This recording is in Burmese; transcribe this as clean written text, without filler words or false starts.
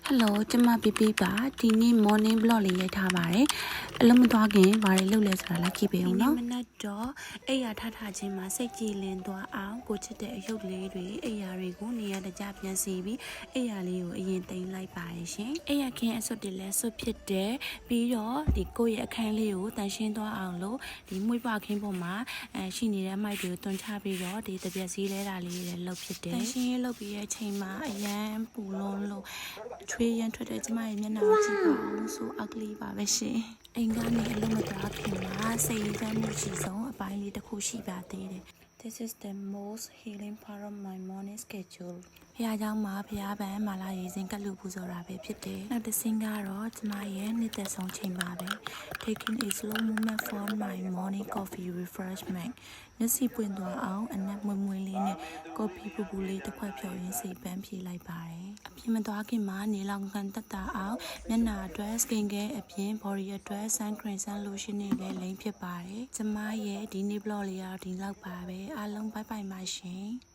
Hello ကျမပြပြပါဒီနေ့ morning blog လေးရိုက်ထားပါတယ်အလုံးမသွားခင်ဘာတွေလုပ်လဲဆိုတာလိုက်ကြည့်ပေးအောင်နော်ဒီနေ့မနက်တော့အိယာထထချင်းမှာစိတ်ကြည်လင်သွားအောင်ကိုချစ်တဲ့အယုတ်လေးတွေအိယာတွေကိုနေရာတကျပြန်စီပြီးအိယာလေးကိုအရင်သိမ်းလိုက်ပါတယ်ရှင်အိယာခင်းအစွတ်တွေလည်းစွတ်ဖြစ်တယ်ပြီးတော့ဒီကိုယ့်ရဲ့အခန်းလေးကိုတန်ရှင်းသွားအောင်လို့ဒီမွေးပွားခင်းပေါ်မှာရှိနေတဲ့အမိုက်တွေကိုတွန်းချပြီးတော့ဒီတပြက်စီးလဲတာလေးတွေလုပ်ဖြစ်တယ်တန်ရှင်းရေးလုပ်ပြီးတဲ့အချိန်မှာအရန်ပူလုံးလို့ချွေးရန်ထွက်တဲ့ကျမရဲ့မျက်နှာကိုကြည့်ပါဦးဆိုအကလေးပါပဲရှင်အိမ်ကနေအလုံးမသွားခင်မှာစိတ်ရမ်းမှုရှိဆုံးအပိုင်းလေးတစ်ခုရှိပါသေးတယ် This is the most healing part of my morning schedule ဖះเจ้าမှာဖះပန်းမာလာရေးစဉ်ကလူပူဇော်တာပဲဖြစ်တယ်နောက်တစ်စင်းကတော့ကျမရဲ့နေ့သက်ဆုံးချိန်ပါပဲ Taking a slow moment for my morning coffee refreshment မျက်စိပွင့်သွားအောင်အနက်မွေ့မွေ့လေးနဲ့ကော်ဖီပူပူလေးတစ်ခွက်ဖြော်ရင်းစိတ်ပန်းဖြေလိုက်ပါတယ်အပြင်မသွားခင်မှာနေလောင်ကန်တက်တာအောင်မျက်နှာအတွက် skin care အပြင် body အတွက် sun cream sun lotion တွေလည်းလိမ့်ဖြစ်ပါတယ်ကျမရဲ့ဒီနေ့ blog လေးကတော့ဒီလောက်ပါပဲအားလုံး bye bye ပါရှင်